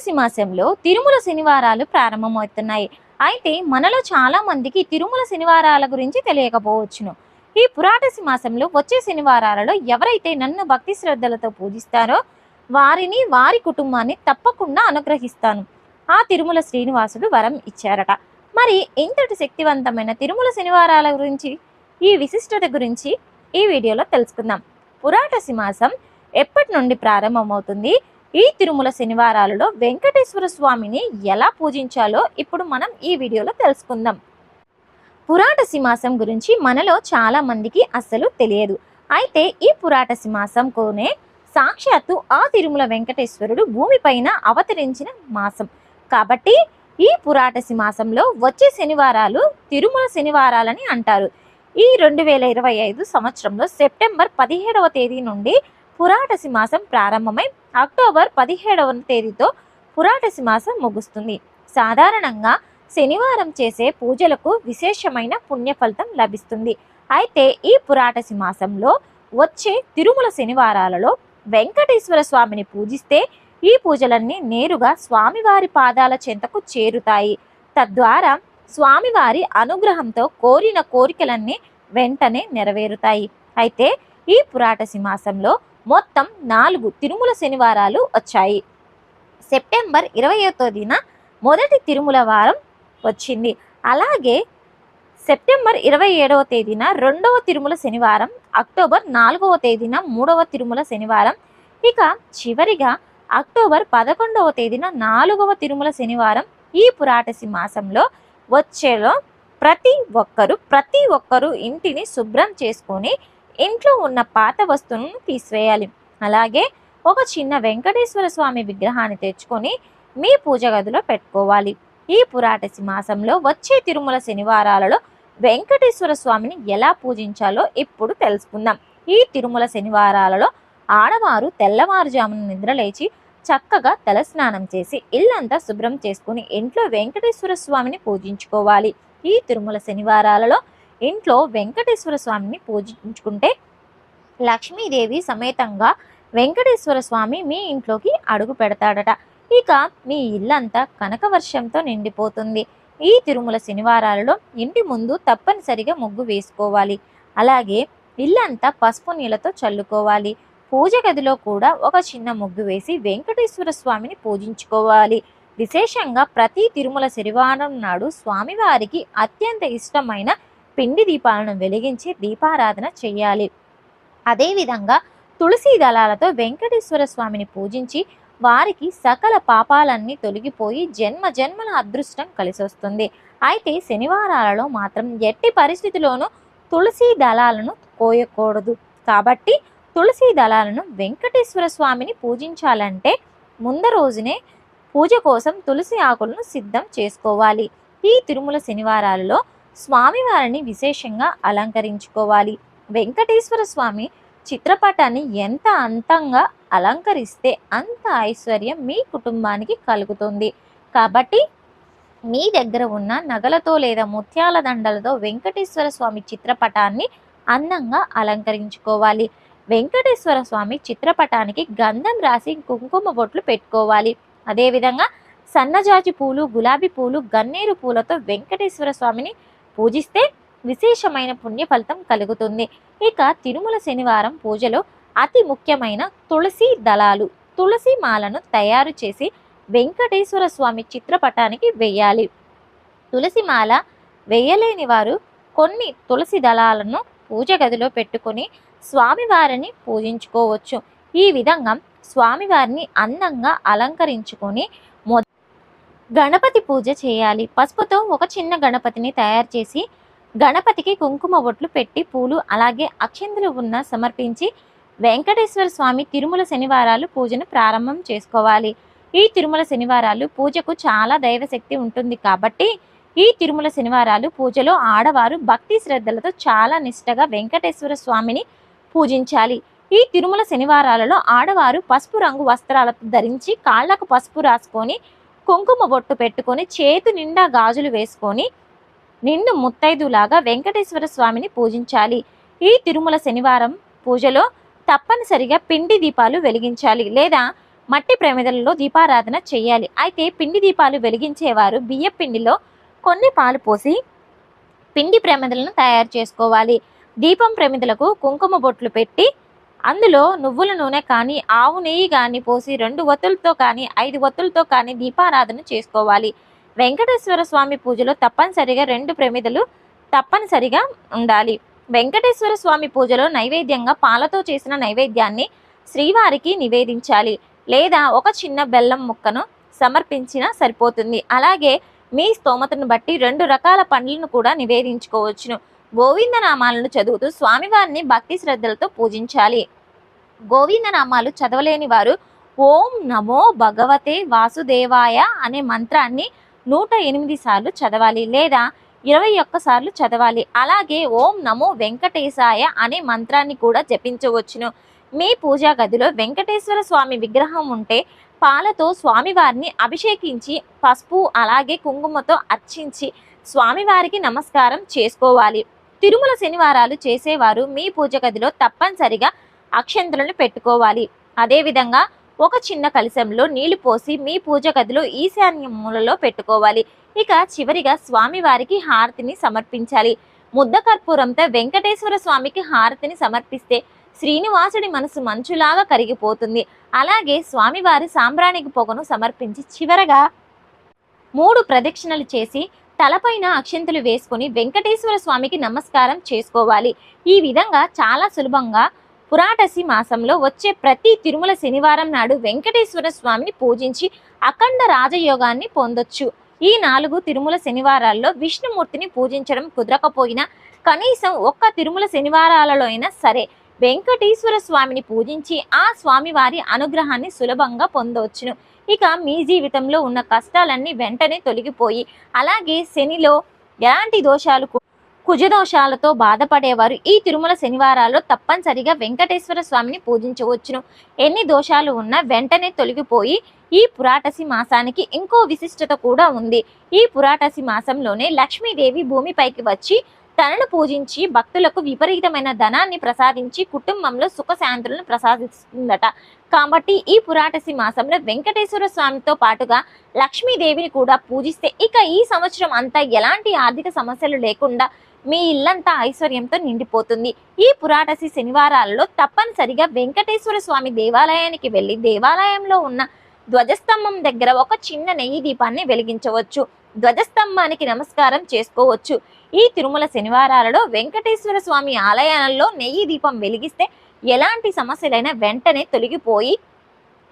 పురాటసి మాసంలో తిరుమల శనివారాలు ప్రారంభమవుతున్నాయి. అయితే మనలో చాలా మందికి తిరుమల శనివారాల గురించి తెలియకపోవచ్చును. ఈ పురాటసి మాసంలో వచ్చే శనివారాలలో ఎవరైతే నన్ను భక్తి శ్రద్ధలతో పూజిస్తారో వారిని, వారి కుటుంబాన్ని తప్పకుండా అనుగ్రహిస్తాను. ఆ తిరుమల శ్రీనివాసుడు వరం ఇచ్చారట. మరి ఇంతటి శక్తివంతమైన తిరుమల శనివారాల గురించి, ఈ విశిష్టత గురించి ఈ వీడియోలో తెలుసుకుందాం. పురాటసి మాసం ఎప్పటి నుండి ప్రారంభమవుతుంది, ఈ తిరుమల శనివారాలలో వెంకటేశ్వర స్వామిని ఎలా పూజించాలో ఇప్పుడు మనం ఈ వీడియోలో తెలుసుకుందాం. పురాటసి మాసం గురించి మనలో చాలా మందికి అస్సలు తెలియదు. అయితే ఈ పురాటసి మాసంకోనే సాక్షాత్తు ఆ తిరుమల వెంకటేశ్వరుడు భూమిపైన అవతరించిన మాసం కాబట్టి ఈ పురాటసి మాసంలో వచ్చే శనివారాలు తిరుమల శనివారాలని అంటారు. ఈ 2025 సంవత్సరంలో సెప్టెంబర్ 17వ తేదీ నుండి పురాటసి మాసం ప్రారంభమై అక్టోబర్ 17వ తేదీతో పురాటసి మాసం ముగుస్తుంది. సాధారణంగా శనివారం చేసే పూజలకు విశేషమైన పుణ్య ఫలితం లభిస్తుంది. అయితే ఈ పురాటసి మాసంలో వచ్చే తిరుమల శనివారాలలో వెంకటేశ్వర స్వామిని పూజిస్తే ఈ పూజలన్నీ నేరుగా స్వామివారి పాదాల చెంతకు చేరుతాయి. తద్వారా స్వామివారి అనుగ్రహంతో కోరిన కోరికలన్నీ వెంటనే నెరవేరుతాయి. అయితే ఈ పురాటసి మాసంలో మొత్తం 4 తిరుమల శనివారాలు వచ్చాయి. సెప్టెంబర్ 20వ తేదీన మొదటి తిరుమల వారం వచ్చింది. అలాగే సెప్టెంబర్ 27వ తేదీన రెండవ తిరుమల శనివారం, అక్టోబర్ 4వ తేదీన మూడవ తిరుమల శనివారం, ఇక చివరిగా అక్టోబర్ 11వ తేదీన 4వ తిరుమల శనివారం ఈ పురాటసి మాసంలో వచ్చేలో ప్రతి ఒక్కరూ ఇంటిని శుభ్రం చేసుకొని ఇంట్లో ఉన్న పాత వస్తువులను తీసివేయాలి. అలాగే ఒక చిన్న వెంకటేశ్వర స్వామి విగ్రహాన్ని తెచ్చుకొని మీ పూజ గదిలో పెట్టుకోవాలి. ఈ పురాటసి మాసంలో వచ్చే తిరుమల శనివారాలలో వెంకటేశ్వర స్వామిని ఎలా పూజించాలో ఇప్పుడు తెలుసుకుందాం. ఈ తిరుమల శనివారాలలో ఆడవారు తెల్లవారుజామున నిద్రలేచి చక్కగా తలస్నానం చేసి ఇల్లంతా శుభ్రం చేసుకుని ఇంట్లో వెంకటేశ్వర స్వామిని పూజించుకోవాలి. ఈ తిరుమల శనివారాలలో ఇంట్లో వెంకటేశ్వర స్వామిని పూజించుకుంటే లక్ష్మీదేవి సమేతంగా వెంకటేశ్వర స్వామి మీ ఇంట్లోకి అడుగు పెడతాడట. ఇక మీ ఇల్లంతా కనకవర్షంతో నిండిపోతుంది. ఈ తిరుమల శనివారాలలో ఇంటి ముందు తప్పనిసరిగా ముగ్గు వేసుకోవాలి. అలాగే ఇల్లంతా పసుపు నీళ్ళతో చల్లుకోవాలి. పూజ గదిలో కూడా ఒక చిన్న ముగ్గు వేసి వెంకటేశ్వర స్వామిని పూజించుకోవాలి. విశేషంగా ప్రతి తిరుమల శనివారం నాడు స్వామివారికి అత్యంత ఇష్టమైన పిండి దీపాలను వెలిగించి దీపారాధన చేయాలి. అదేవిధంగా తులసి దళాలతో వెంకటేశ్వర స్వామిని పూజించి వారికి సకల పాపాలన్నీ తొలగిపోయి జన్మల అదృష్టం కలిసి వస్తుంది. అయితే శనివారాలలో మాత్రం ఎట్టి పరిస్థితిలోనూ తులసి దళాలను కోయకూడదు. కాబట్టి తులసి దళాలను వెంకటేశ్వర స్వామిని పూజించాలంటే ముందు రోజునే పూజ కోసం తులసి ఆకులను సిద్ధం చేసుకోవాలి. ఈ తిరుమల శనివారాలలో స్వామివారిని విశేషంగా అలంకరించుకోవాలి. వెంకటేశ్వర స్వామి చిత్రపటాన్ని ఎంత అందంగా అలంకరిస్తే అంత ఐశ్వర్యం మీ కుటుంబానికి కలుగుతుంది. కాబట్టి మీ దగ్గర ఉన్న నగలతో లేదా ముత్యాల దండలతో వెంకటేశ్వర స్వామి చిత్రపటాన్ని అందంగా అలంకరించుకోవాలి. వెంకటేశ్వర స్వామి చిత్రపటానికి గంధం రాసి కుంకుమ బొట్లు పెట్టుకోవాలి. అదేవిధంగా సన్నజాజి పూలు, గులాబీ పూలు, గన్నేరు పూలతో వెంకటేశ్వర స్వామిని పూజిస్తే విశేషమైన పుణ్య ఫలితం కలుగుతుంది. ఇక తిరుమల శనివారం పూజలో అతి ముఖ్యమైన తులసి దళాలు, తులసి మాలను తయారు చేసి వెంకటేశ్వర స్వామి చిత్రపటానికి వేయాలి. తులసి మాల వేయలేని వారు కొన్ని తులసి దళాలను పూజ గదిలో పెట్టుకొని స్వామివారిని పూజించుకోవచ్చు. ఈ విధంగా స్వామివారిని అందంగా అలంకరించుకొని గణపతి పూజ చేయాలి. పసుపుతో ఒక చిన్న గణపతిని తయారు చేసి గణపతికి కుంకుమ బొట్లు పెట్టి పూలు అలాగే అక్షింతలు ఉన్న సమర్పించి వెంకటేశ్వర స్వామి తిరుమల శనివారాలు పూజను ప్రారంభం చేసుకోవాలి. ఈ తిరుమల శనివారాలు పూజకు చాలా దైవశక్తి ఉంటుంది కాబట్టి ఈ తిరుమల శనివారాలు పూజలో ఆడవారు భక్తి శ్రద్ధలతో చాలా నిష్టగా వెంకటేశ్వర స్వామిని పూజించాలి. ఈ తిరుమల శనివారాలలో ఆడవారు పసుపు రంగు వస్త్రాలతో ధరించి కాళ్లకు పసుపు రాసుకొని కుంకుమ బొట్టు పెట్టుకొని చేతు నిండా గాజులు వేసుకొని నిండు ముత్తైదులాగా వెంకటేశ్వర స్వామిని పూజించాలి. ఈ తిరుమల శనివారం పూజలో తప్పనిసరిగా పిండి దీపాలు వెలిగించాలి లేదా మట్టి ప్రమిదలలో దీపారాధన చేయాలి. అయితే పిండి దీపాలు వెలిగించేవారు బియ్య పిండిలో కొన్ని పాలు పోసి పిండి ప్రమిదలను తయారు చేసుకోవాలి. దీపం ప్రమిదలకు కుంకుమ బొట్లు పెట్టి అందులో నువ్వుల నూనె కానీ ఆవు నెయ్యి కానీ పోసి 2 ఒత్తులతో కానీ 5 ఒత్తులతో కానీ దీపారాధన చేసుకోవాలి. వెంకటేశ్వర స్వామి పూజలో తప్పనిసరిగా 2 ప్రమిదలు తప్పనిసరిగా ఉండాలి. వెంకటేశ్వర స్వామి పూజలో నైవేద్యంగా పాలతో చేసిన నైవేద్యాన్ని శ్రీవారికి నివేదించాలి, లేదా ఒక చిన్న బెల్లం ముక్కను సమర్పించినా సరిపోతుంది. అలాగే మీ స్తోమతను బట్టి 2 రకాల పండ్లను కూడా నివేదించుకోవచ్చును. గోవిందనామాలను చదువుతూ స్వామివారిని భక్తి శ్రద్ధలతో పూజించాలి. గోవిందనామాలు చదవలేని వారు ఓం నమో భగవతే వాసుదేవాయ అనే మంత్రాన్ని 108 సార్లు చదవాలి, లేదా 21 సార్లు చదవాలి. అలాగే ఓం నమో వెంకటేశాయ అనే మంత్రాన్ని కూడా జపించవచ్చును. మీ పూజా గదిలో వెంకటేశ్వర స్వామి విగ్రహం ఉంటే పాలతో స్వామివారిని అభిషేకించి పసుపు అలాగే కుంకుమతో అర్చించి స్వామివారికి నమస్కారం చేసుకోవాలి. తిరుమల శనివారాలు చేసేవారు మీ పూజ గదిలో తప్పనిసరిగా అక్షంతలను పెట్టుకోవాలి. అదేవిధంగా ఒక చిన్న కలశంలో నీళ్లు పోసి మీ పూజ గదిలో ఈశాన్య మూలలో పెట్టుకోవాలి. ఇక చివరిగా స్వామివారికి హారతిని సమర్పించాలి. ముద్ద కర్పూరంతో వెంకటేశ్వర స్వామికి హారతిని సమర్పిస్తే శ్రీనివాసుడి మనసు మంచులాగా కరిగిపోతుంది. అలాగే స్వామివారి సాంబ్రాణికి పొగను సమర్పించి చివరగా 3 ప్రదక్షిణలు చేసి తలపైన అక్షంతలు వేసుకుని వెంకటేశ్వర స్వామికి నమస్కారం చేసుకోవాలి. ఈ విధంగా చాలా సులభంగా పురాటసి మాసంలో వచ్చే ప్రతి తిరుమల శనివారం నాడు వెంకటేశ్వర స్వామిని పూజించి అఖండ రాజయోగాన్ని పొందొచ్చు. ఈ 4 తిరుమల శనివారాల్లో విష్ణుమూర్తిని పూజించడం కుదరకపోయినా కనీసం ఒక్క తిరుమల శనివారాలలో అయినా సరే వెంకటేశ్వర స్వామిని పూజించి ఆ స్వామివారి అనుగ్రహాన్ని సులభంగా పొందవచ్చును. ఇక మీ జీవితంలో ఉన్న కష్టాలన్నీ వెంటనే తొలగిపోయి, అలాగే శనిలో ఎలాంటి దోషాలు కుజదోషాలతో బాధపడేవారు ఈ తిరుమల శనివారాల్లో తప్పనిసరిగా వెంకటేశ్వర స్వామిని పూజించవచ్చును. ఎన్ని దోషాలు ఉన్నా వెంటనే తొలగిపోయి ఈ పురాటసి మాసానికి ఇంకో విశిష్టత కూడా ఉంది. ఈ పురాటసి మాసంలోనే లక్ష్మీదేవి భూమిపైకి వచ్చి తనను పూజించి భక్తులకు విపరీతమైన ధనాన్ని ప్రసాదించి కుటుంబంలో సుఖశాంతులను ప్రసాదిస్తుందట. కాబట్టి ఈ పురాటసి మాసంలో వెంకటేశ్వర స్వామితో పాటుగా లక్ష్మీదేవిని కూడా పూజిస్తే ఇక ఈ సంవత్సరం అంతా ఎలాంటి ఆర్థిక సమస్యలు లేకుండా మీ ఇల్లంతా ఐశ్వర్యంతో నిండిపోతుంది. ఈ పురాటసి శనివారాలలో తప్పనిసరిగా వెంకటేశ్వర స్వామి దేవాలయానికి వెళ్ళి దేవాలయంలో ఉన్న ధ్వజస్తంభం దగ్గర ఒక చిన్న నెయ్యి దీపాన్ని వెలిగించవచ్చు. ధ్వజస్తంభానికి నమస్కారం చేసుకోవచ్చు. ఈ తిరుమల శనివారాలలో వెంకటేశ్వర స్వామి ఆలయాలలో నెయ్యి దీపం వెలిగిస్తే ఎలాంటి సమస్యలైనా వెంటనే తొలగిపోయి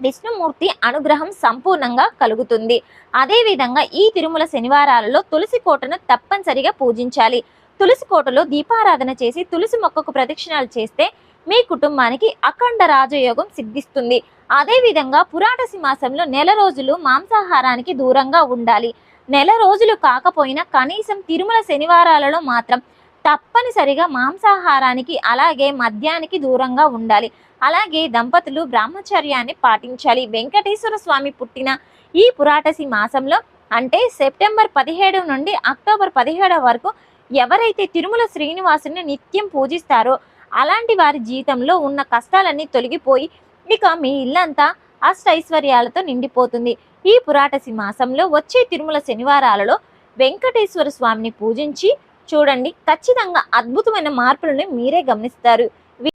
విష్ణుమూర్తి అనుగ్రహం సంపూర్ణంగా కలుగుతుంది. అదేవిధంగా ఈ తిరుమల శనివారాలలో తులసి కోటను తప్పనిసరిగా పూజించాలి. తులసి కోటలో దీపారాధన చేసి తులసి మొక్కకు ప్రదక్షిణాలు చేస్తే మీ కుటుంబానికి అఖండ రాజయోగం సిద్ధిస్తుంది. అదేవిధంగా పురాటసి మాసంలో 1 రోజులు మాంసాహారానికి దూరంగా ఉండాలి. 1 రోజులు కాకపోయినా కనీసం తిరుమల శనివారాలలో మాత్రం తప్పనిసరిగా మాంసాహారానికి అలాగే మద్యానికి దూరంగా ఉండాలి. అలాగే దంపతులు బ్రహ్మచర్యాన్ని పాటించాలి. వెంకటేశ్వర స్వామి పుట్టిన ఈ పురాటసి మాసంలో అంటే సెప్టెంబర్ 17 నుండి అక్టోబర్ 17 వరకు ఎవరైతే తిరుమల శ్రీనివాసుని నిత్యం పూజిస్తారో అలాంటి వారి జీవితంలో ఉన్న కష్టాలన్నీ తొలగిపోయి ఇక మీ ఇల్లంతా అష్టైశ్వర్యాలతో నిండిపోతుంది. ఈ పురాటసి మాసంలో వచ్చే తిరుమల శనివారాలలో వెంకటేశ్వర స్వామిని పూజించి చూడండి, ఖచ్చితంగా అద్భుతమైన మార్పులను మీరే గమనిస్తారు.